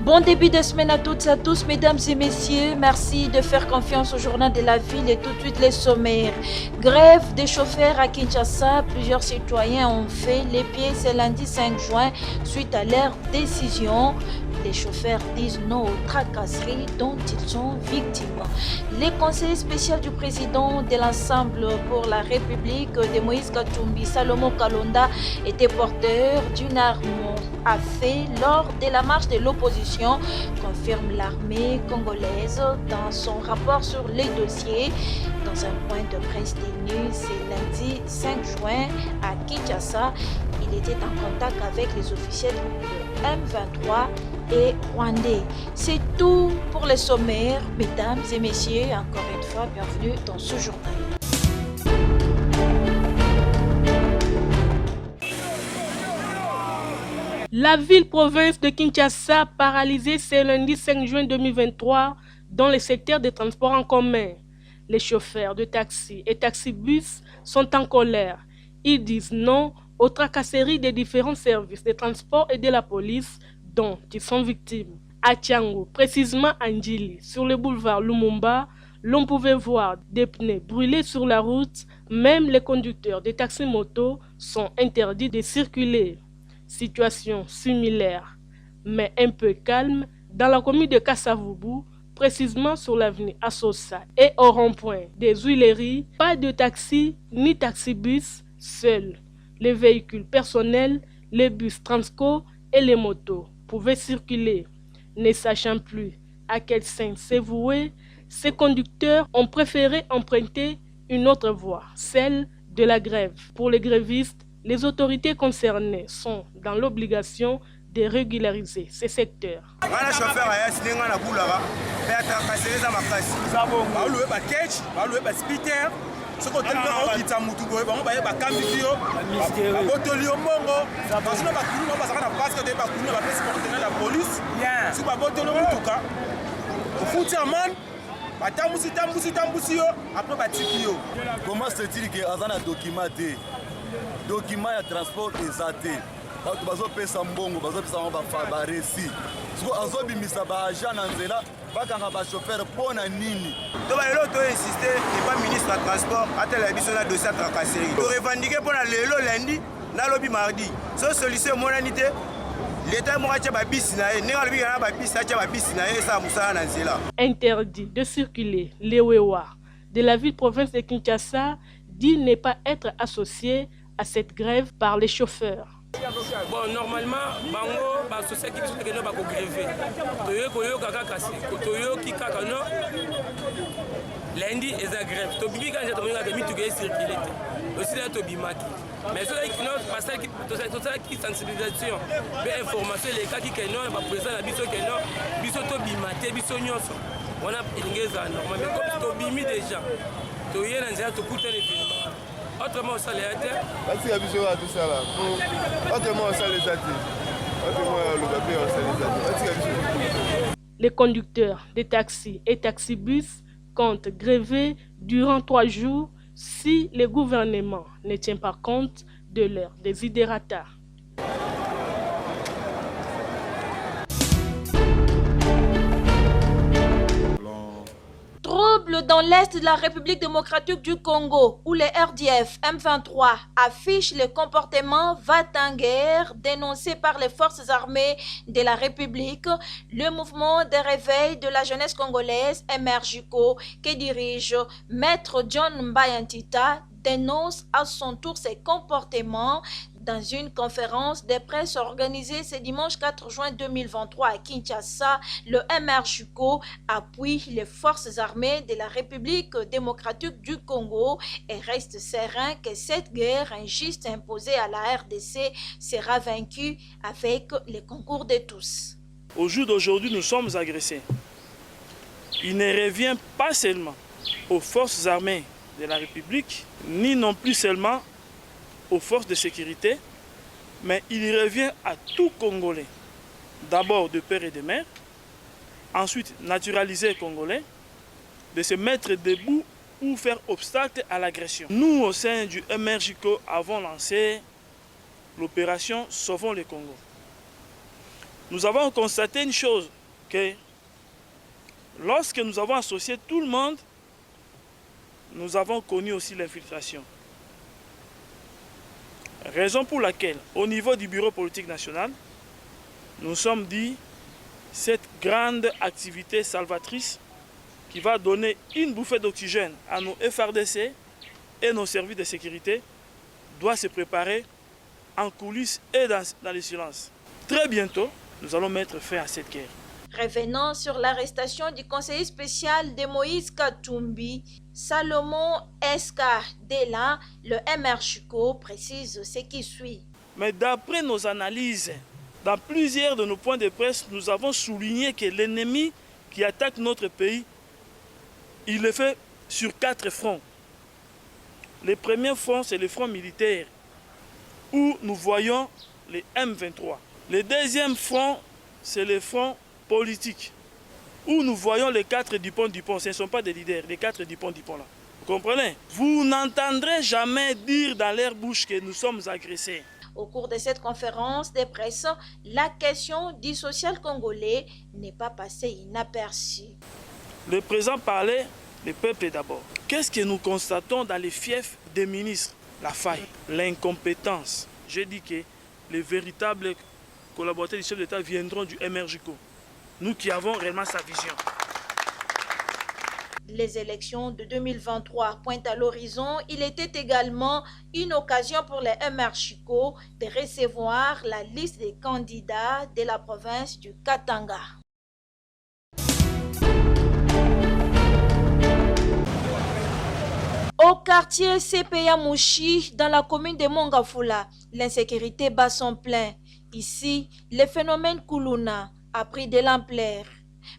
Bon début de semaine à toutes et à tous, mesdames et messieurs. Merci de faire confiance au journal de la ville et tout de suite les sommaires. Grève des chauffeurs à Kinshasa. Plusieurs citoyens ont fait les pieds ce lundi 5 juin suite à leur décision. Les chauffeurs disent non aux tracasseries dont ils sont victimes. Les conseillers spéciaux du président de l'Ensemble pour la République de Moïse Katumbi, Salomon Kalonda, étaient porteurs d'une arme à feu lors de la marche de l'opposition, confirme l'armée congolaise dans son rapport sur les dossiers. Dans un point de presse tenu ce lundi 5 juin à Kinshasa, il était en contact avec les officiels de M23 et rwandais. C'est tout pour les sommaires, mesdames et messieurs. Encore une fois, bienvenue dans ce journal. La ville-province de Kinshasa paralysée ce lundi 5 juin 2023 dans le secteur des transports en commun. Les chauffeurs de taxi et taxibus sont en colère. Ils disent non aux tracasseries des différents services de transport et de la police dont ils sont victimes. À Tiango, précisément à Ndjili, sur le boulevard Lumumba, l'on pouvait voir des pneus brûlés sur la route. Même les conducteurs de taxi-moto sont interdits de circuler. Situation similaire, mais un peu calme, dans la commune de Kassavubu, précisément sur l'avenue Assosa et au rond-point des Huileries. Pas de taxi ni taxibus, seuls les véhicules personnels, les bus Transco et les motos pouvaient circuler. Ne sachant plus à quel sens se vouer, ces conducteurs ont préféré emprunter une autre voie, celle de la grève. Pour les grévistes, les autorités concernées sont dans l'obligation de régulariser ces secteurs. Comment se dit que Azana documenté document ya transport ezate bato bazopesa mbongo bazopesa ba resi siko azobimisa ba agent na nzela bakanga ba chauffeur pona nini to ba lelo to insister et pas ministre de transport atela biso na dossier tracasserie to revendiquer pona lelo lundi na lobi mardi so solution monanité l'état mo acha ba bisi na ye nenga lobi na ba bisi acha ba bisi na ye sa musala na nzela. Interdit de circuler les Wewa de la ville-province de Kinshasa dit ne pas être associé à cette grève par les chauffeurs. Bon, normalement, bango, ba société qui sont ba ko gréver. Toyo koyo kaka kasi, toyo ki kaka no. Lundi est la grève. To bibi quand j'ai tombé na mi to get circuler. Aussi là to bimaki. Mais ceux qui non passer qui tout ça qui sensibilisation, be information les cas qui que non ba présent na biso que non, biso to bimate biso nyonso. On a ingeza normal mais comme to bimi déjà. To yena nzela to kuta l'événement. Autrement, ça les aide. Les conducteurs de taxis et taxibus comptent gréver durant 3 jours si le gouvernement ne tient pas compte de leurs desiderata. Trouble dans l'est de la République démocratique du Congo, où les RDF M23 affichent le comportement va-t-en-guerre dénoncé par les forces armées de la République. Le mouvement de réveil de la jeunesse congolaise MRJCO, que dirige Maître John Mbayantita, dénonce à son tour ces comportements. Dans une conférence de presse organisée ce dimanche 4 juin 2023 à Kinshasa, le MRJCO appuie les forces armées de la République démocratique du Congo et reste serein que cette guerre injuste imposée à la RDC sera vaincue avec le concours de tous. Au jour d'aujourd'hui, nous sommes agressés. Il ne revient pas seulement aux forces armées de la République, ni non plus seulement aux forces de sécurité, mais il revient à tout Congolais, d'abord de père et de mère, ensuite naturalisé Congolais, de se mettre debout ou faire obstacle à l'agression. Nous, au sein du MRJCO, avons lancé l'opération Sauvons le Congo. nous avons constaté une chose, que lorsque nous avons associé tout le monde, nous avons connu aussi l'infiltration. Raison pour laquelle, au niveau du bureau politique national, nous sommes dit cette grande activité salvatrice qui va donner une bouffée d'oxygène à nos FRDC et nos services de sécurité doit se préparer en coulisses et dans le silence. Très bientôt, nous allons mettre fin à cette guerre. Revenant sur l'arrestation du conseiller spécial de Moïse Katumbi, Salomon Escardela, le MRCHICO, précise ce qui suit. Mais d'après nos analyses, dans plusieurs de nos points de presse, nous avons souligné que l'ennemi qui attaque notre pays, il le fait sur 4 fronts. Le premier front, c'est le front militaire, où nous voyons les M23. Le deuxième front, c'est le front politique, où nous voyons les 4 Dupont-Dupont. Ce ne sont pas des leaders, les 4 Dupont-Dupont là. Vous comprenez? Vous n'entendrez jamais dire dans leur bouche que nous sommes agressés. Au cours de cette conférence de presse, la question du social congolais n'est pas passée inaperçue. Le président parlait du peuple d'abord. Qu'est-ce que nous constatons dans les fiefs des ministres? La faille, l'incompétence. J'ai dit que les véritables collaborateurs du chef d'État viendront du MRCHICO. Nous qui avons réellement sa vision. Les élections de 2023 pointent à l'horizon. Il était également une occasion pour les MRCHICO de recevoir la liste des candidats de la province du Katanga. Au quartier CPA Mouchi, dans la commune de Mongafula, l'insécurité bat son plein. Ici, le phénomène Kuluna a pris de l'ampleur.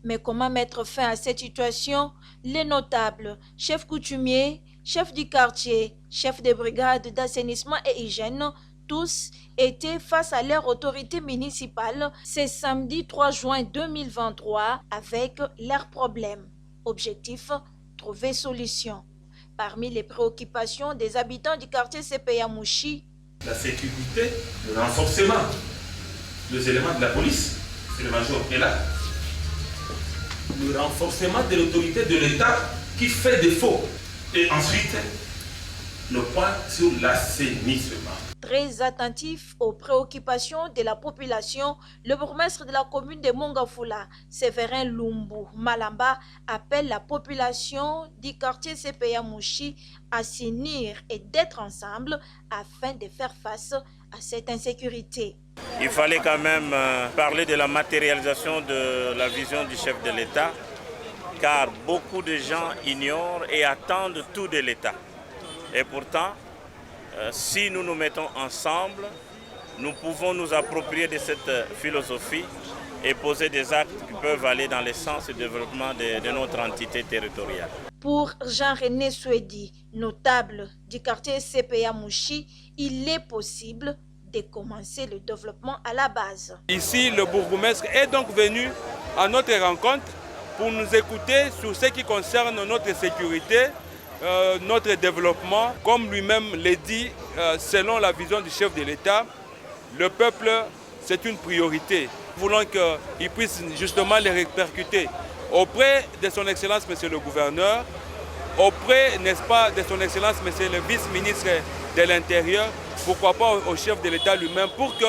Mais comment mettre fin à cette situation? Les notables, chefs coutumiers, chefs du quartier, chefs de brigade d'assainissement et hygiène, tous étaient face à leur autorité municipale ce samedi 3 juin 2023 avec leurs problèmes. Objectif, trouver solution. Parmi les préoccupations des habitants du quartier CPA Mouchi, la sécurité, le renforcement des éléments de la police, c'est le major qui est là. Le renforcement de l'autorité de l'État qui fait défaut. Et ensuite, le point sur l'assainissement. Très attentif aux préoccupations de la population, le bourgmestre de la commune de Mongafula, Séverin Lumbu Malamba, appelle la population du quartier CPA Mouchi à s'unir et d'être ensemble afin de faire face à cette insécurité. Il fallait quand même parler de la matérialisation de la vision du chef de l'État, car beaucoup de gens ignorent et attendent tout de l'État. Et pourtant, si nous nous mettons ensemble, nous pouvons nous approprier de cette philosophie et poser des actes qui peuvent aller dans le sens du développement de notre entité territoriale. Pour Jean-René Souedi, notable du quartier CPA Mouchi, il est possible de commencer le développement à la base. Ici, le bourgmestre est donc venu à notre rencontre pour nous écouter sur ce qui concerne notre sécurité, notre développement. Comme lui-même l'a dit, selon la vision du chef de l'État, le peuple, c'est une priorité. Nous voulons qu'il puisse justement les répercuter auprès de son Excellence, Monsieur le Gouverneur, auprès, n'est-ce pas, de son Excellence, Monsieur le Vice-ministre de l'Intérieur, pourquoi pas au chef de l'État lui-même, pour que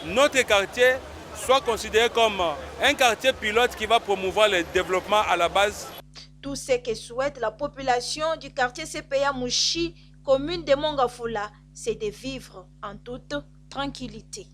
notre quartier soit considéré comme un quartier pilote qui va promouvoir le développement à la base. Tout ce que souhaite la population du quartier CPA Mouchi, commune de Mongafula, c'est de vivre en toute tranquillité.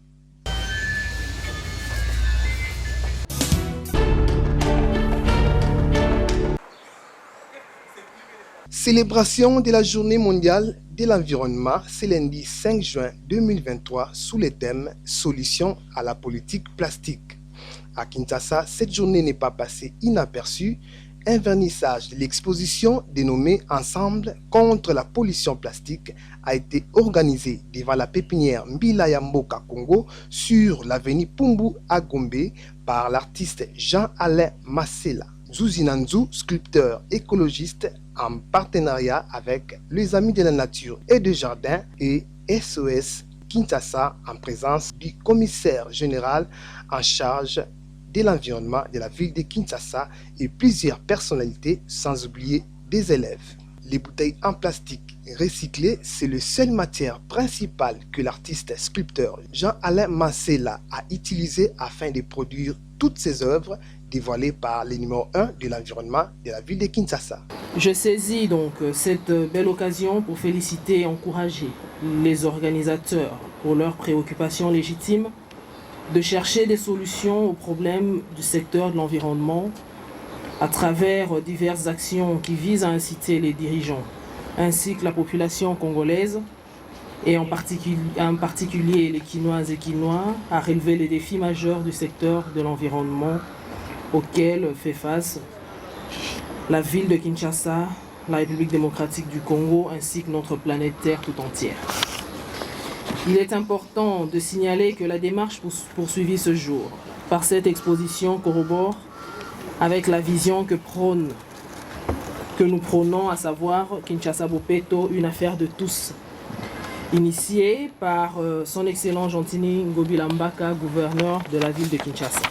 Célébration de la journée mondiale de l'environnement, c'est lundi 5 juin 2023 sous le thème « Solution à la politique plastique ». À Kinshasa, cette journée n'est pas passée inaperçue. Un vernissage de l'exposition dénommée « Ensemble contre la pollution plastique » a été organisé devant la pépinière Mbila ya Mboka Congo sur l'avenue Pumbu à Gombe par l'artiste Jean-Alain Massela. Zouzinanzou, sculpteur écologiste en partenariat avec les Amis de la Nature et du Jardin et SOS Kinshasa en présence du commissaire général en charge de l'environnement de la ville de Kinshasa et plusieurs personnalités, sans oublier des élèves. Les bouteilles en plastique recyclées, c'est la seule matière principale que l'artiste sculpteur Jean-Alain Massela a utilisée afin de produire toutes ses œuvres dévoilées par le numéro 1 de l'environnement de la ville de Kinshasa. Je saisis donc cette belle occasion pour féliciter et encourager les organisateurs pour leurs préoccupations légitimes de chercher des solutions aux problèmes du secteur de l'environnement à travers diverses actions qui visent à inciter les dirigeants ainsi que la population congolaise et en particulier les Kinoises et Kinois à relever les défis majeurs du secteur de l'environnement auxquels fait face la ville de Kinshasa, la République démocratique du Congo ainsi que notre planète Terre tout entière. Il est important de signaler que la démarche poursuivie ce jour par cette exposition corrobore avec la vision que nous prônons, à savoir Kinshasa Bopeto, une affaire de tous, initiée par son excellent Gentini Ngobilambaka, gouverneur de la ville de Kinshasa.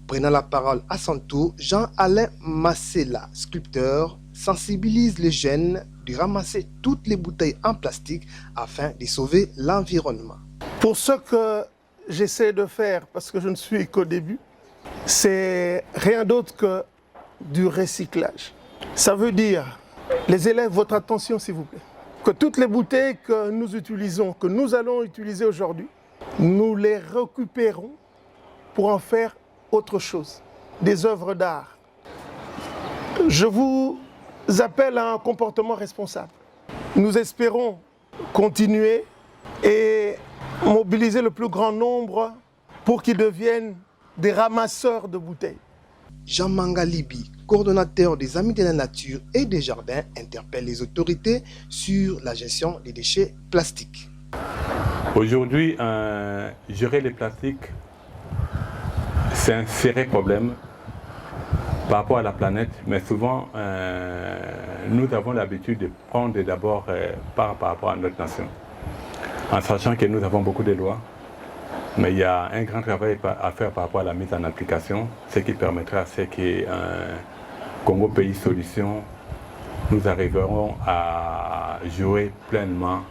Prenant la parole à son tour, Jean-Alain Massela, sculpteur, sensibilise les jeunes de ramasser toutes les bouteilles en plastique afin de sauver l'environnement. Pour ce que j'essaie de faire, parce que je ne suis qu'au début, c'est rien d'autre que du recyclage. Ça veut dire, les élèves, votre attention s'il vous plaît, que toutes les bouteilles que nous utilisons, que nous allons utiliser aujourd'hui, nous les récupérons pour en faire autre chose, des œuvres d'art. Je vous appelle à un comportement responsable. Nous espérons continuer et mobiliser le plus grand nombre pour qu'ils deviennent des ramasseurs de bouteilles. Jean Mangalibi, coordonnateur des Amis de la Nature et des Jardins, interpelle les autorités sur la gestion des déchets plastiques. Aujourd'hui, gérer les plastiques, c'est un sérieux problème par rapport à la planète, mais souvent, nous avons l'habitude de prendre d'abord par rapport à notre nation, en sachant que nous avons beaucoup de lois, mais il y a un grand travail à faire par rapport à la mise en application, ce qui permettra à ce que Congo Pays Solutions, nous arriverons à jouer pleinement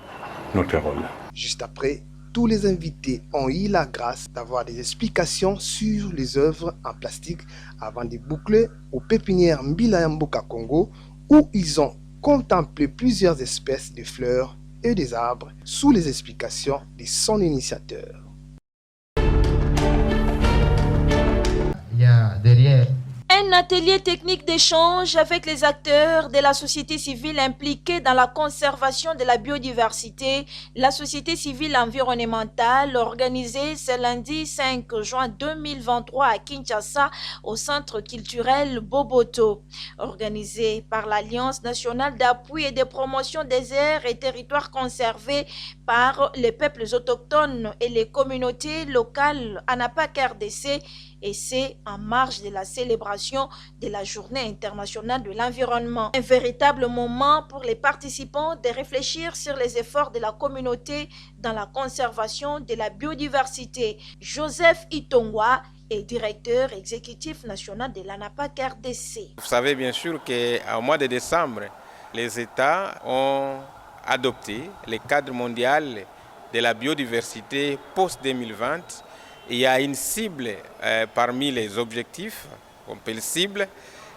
notre rôle. Juste après, tous les invités ont eu la grâce d'avoir des explications sur les œuvres en plastique avant de boucler aux pépinières Mbila Mboka Congo, où ils ont contemplé plusieurs espèces de fleurs et des arbres sous les explications de son initiateur. Il y a derrière Un atelier technique d'échange avec les acteurs de la société civile impliqués dans la conservation de la biodiversité, la société civile environnementale, organisé ce lundi 5 juin 2023 à Kinshasa au centre culturel Boboto. Organisé par l'Alliance nationale d'appui et de promotion des aires et territoires conservés par les peuples autochtones et les communautés locales ANAPAC RDC, et c'est en marge de la célébration de la Journée internationale de l'environnement. Un véritable moment pour les participants de réfléchir sur les efforts de la communauté dans la conservation de la biodiversité. Joseph Itongwa est directeur exécutif national de l'ANAPAC RDC. Vous savez bien sûr qu'au mois de décembre, les États ont adopté le cadre mondial de la biodiversité post-2020. Il y a une cible parmi les objectifs, on peut le cible.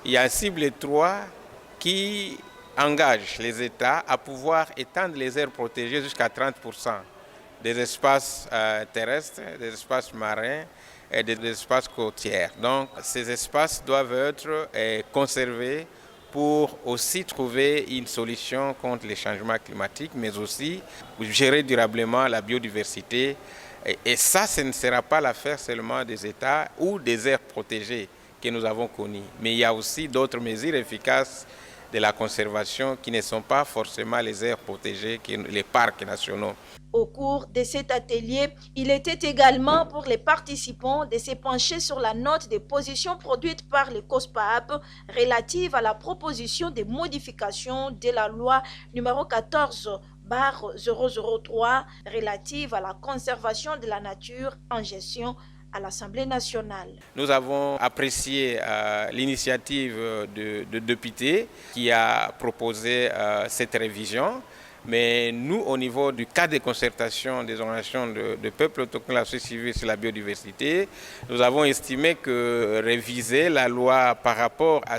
Il y a une cible 3 qui engage les États à pouvoir étendre les aires protégées jusqu'à 30% des espaces terrestres, des espaces marins et des espaces côtiers. Donc ces espaces doivent être conservés pour aussi trouver une solution contre les changements climatiques, mais aussi gérer durablement la biodiversité. Et ça, ce ne sera pas l'affaire seulement des États ou des aires protégées que nous avons connues. Mais il y a aussi d'autres mesures efficaces de la conservation qui ne sont pas forcément les aires protégées, les parcs nationaux. Au cours de cet atelier, il était également pour les participants de se pencher sur la note de position produite par le COSPAP relative à la proposition de modification de la loi numéro 14 2020-003 relative à la conservation de la nature en gestion à l'Assemblée nationale. Nous avons apprécié l'initiative de député qui a proposé cette révision. Mais nous, au niveau du cadre de concertation des organisations de peuples autochtones, la société civile sur la biodiversité, nous avons estimé que réviser la loi par rapport à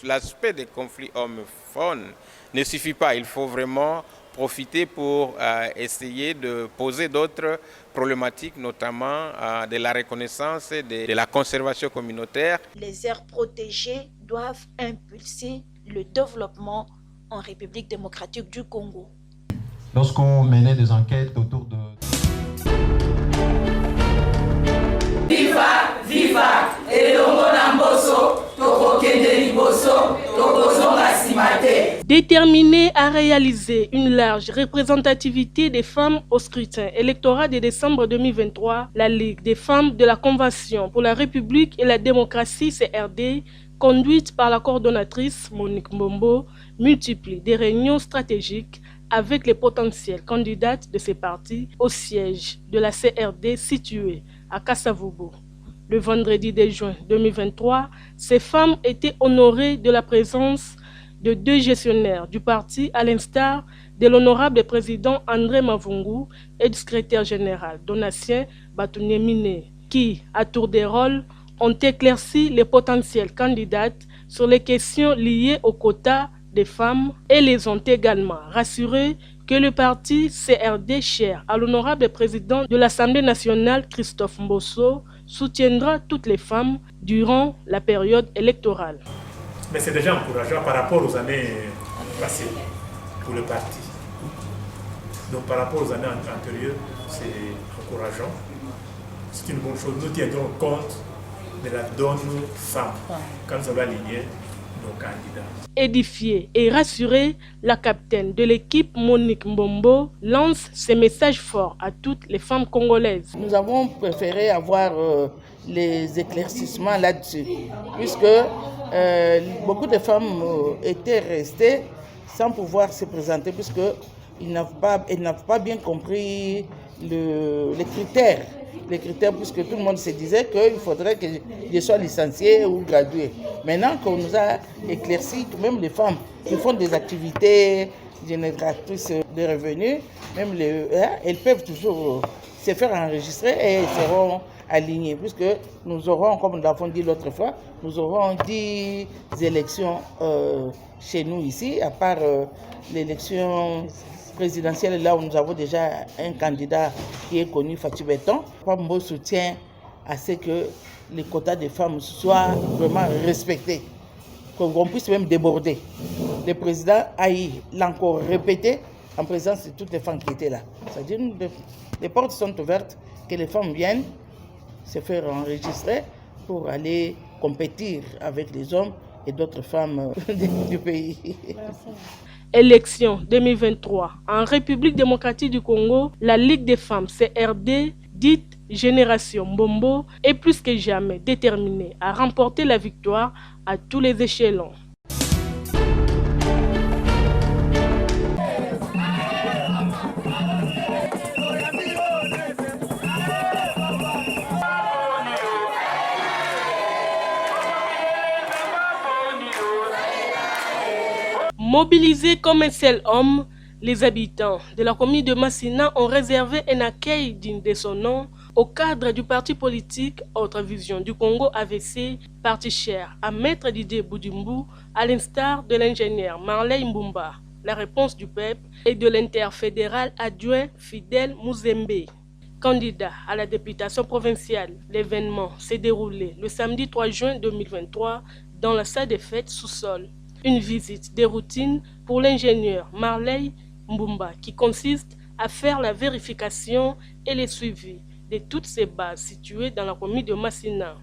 l'aspect des conflits hommes-faune ne suffit pas. Il faut vraiment profiter pour essayer de poser d'autres problématiques, notamment de la reconnaissance et de la conservation communautaire. Les aires protégées doivent impulser le développement en République démocratique du Congo. Lorsqu'on menait des enquêtes autour de... Viva, viva, elongo na mboso, tokokende liboso, tokozonga simate. Déterminée à réaliser une large représentativité des femmes au scrutin électoral de décembre 2023, la Ligue des femmes de la Convention pour la République et la démocratie CRD, conduite par la coordonnatrice Monique Mbombo, multiplie des réunions stratégiques avec les potentielles candidates de ces partis au siège de la CRD situé à Kasavubu. Le vendredi 2 juin 2023, ces femmes étaient honorées de la présence de 2 gestionnaires du parti, à l'instar de l'honorable président André Mavungu et du secrétaire général Donatien Batouniemine, qui, à tour de rôle, ont éclairci les potentielles candidates sur les questions liées au quota des femmes et les ont également rassurées que le parti CRD cher à l'honorable président de l'Assemblée nationale Christophe Mbosso soutiendra toutes les femmes durant la période électorale. Mais c'est déjà encourageant par rapport aux années passées pour le parti. Donc par rapport aux années antérieures, c'est encourageant. C'est une bonne chose. Nous tiendrons compte de la donne femme quand nous allons aligner nos candidats. Édifiée et rassurée, la capitaine de l'équipe Monique Mbombo lance ses messages forts à toutes les femmes congolaises. Nous avons préféré avoir les éclaircissements là-dessus, puisque beaucoup de femmes étaient restées sans pouvoir se présenter, puisqu'ils n'avaient pas bien compris les critères. Les critères, puisque tout le monde se disait qu'il faudrait que je sois licencié ou gradué. Maintenant qu'on nous a éclairci, que même les femmes qui font des activités génératrices de revenus, même elles peuvent toujours se faire enregistrer et elles seront alignées, puisque nous aurons, comme nous l'avons dit l'autre fois, nous aurons 10 élections chez nous ici, à part l'élection présidentielle, là où nous avons déjà un candidat qui est connu, Fatih Béton. Pambo soutient à ce que les quotas des femmes soient vraiment respectés, qu'on puisse même déborder. Le président l'a encore répété en présence de toutes les femmes qui étaient là. C'est-à-dire que les portes sont ouvertes, que les femmes viennent se faire enregistrer pour aller compétir avec les hommes et d'autres femmes du pays. Élection 2023. En République démocratique du Congo, la Ligue des femmes CRD, dite Génération Mbombo, est plus que jamais déterminée à remporter la victoire à tous les échelons. Mobilisés comme un seul homme, les habitants de la commune de Massina ont réservé un accueil digne de son nom au cadre du parti politique Autre Vision du Congo AVC, parti cher à Maître Didier Boudimbu, à l'instar de l'ingénieur Marley Mbumba. La réponse du peuple et de l'interfédéral adjoint Fidèle Mouzembe. Candidat à la députation provinciale, l'événement s'est déroulé le samedi 3 juin 2023 dans la salle des fêtes sous-sol. Une visite de routine pour l'ingénieur Marley Mbumba qui consiste à faire la vérification et le suivi de toutes ces bases situées dans la commune de Massina.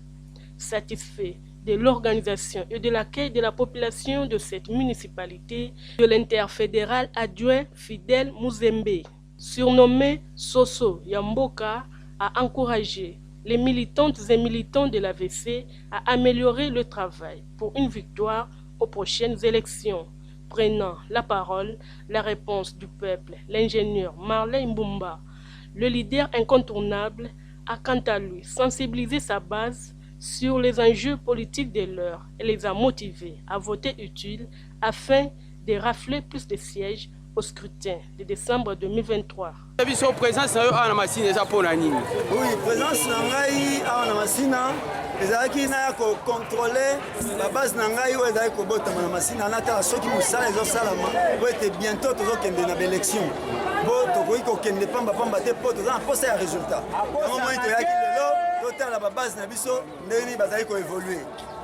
Satisfait de l'organisation et de l'accueil de la population de cette municipalité, de l'interfédéral adjoint Fidèle Mouzembe, surnommé Soso Yamboka, a encouragé les militantes et militants de l'AVC à améliorer le travail pour une victoire aux prochaines élections. Prenant la parole, la réponse du peuple, l'ingénieur Marley Mbumba, le leader incontournable, a quant à lui sensibilisé sa base sur les enjeux politiques de l'heure et les a motivés à voter utile afin de rafler plus de sièges au scrutin de décembre 2023. présence na machine eza pona nini? Oui, présence na ngai awa na machine ezalaki na ya kocontrôle babase na ngai oyo ezalaki kobotama na machine anatala soki mosala ezosalama po ete bientôt tozokende na baélection po tokoki kokende pambapamba te po toza na posa ya résultat yango moi toyaki lelo totala babase na biso ndenge nini bazali koévolue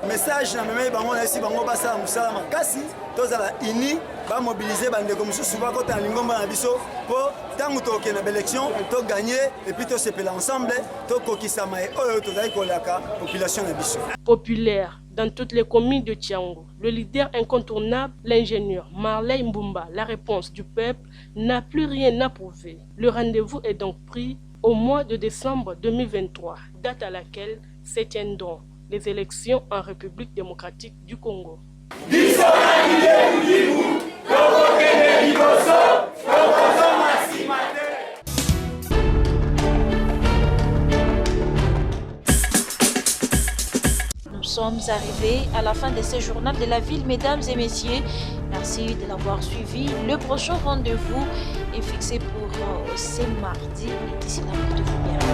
message na memei bango na esi bango basala mosala makasi tozala ini bamobilize bandeko mosusu bakota na lingomba na biso mpo ntango tokokende na baélection toganye epuis tosepela ensemble tokokisama oyo tozali kolaka population na biso. Populaire dans toutes les communes de Tiango, le leader incontournable, l'ingénieur Marley Mbumba, la réponse du peuple, n'a plus rien à prouver. Le rendez-vous est donc pris au mois de décembre 2023, date à laquelle se tiendront les élections en République démocratique du Congo. Nous sommes arrivés à la fin de ce journal de la ville, mesdames et messieurs. Merci de l'avoir suivi. Le prochain rendez-vous est fixé pour ce mardi. Et d'ici là, portez-vous bien.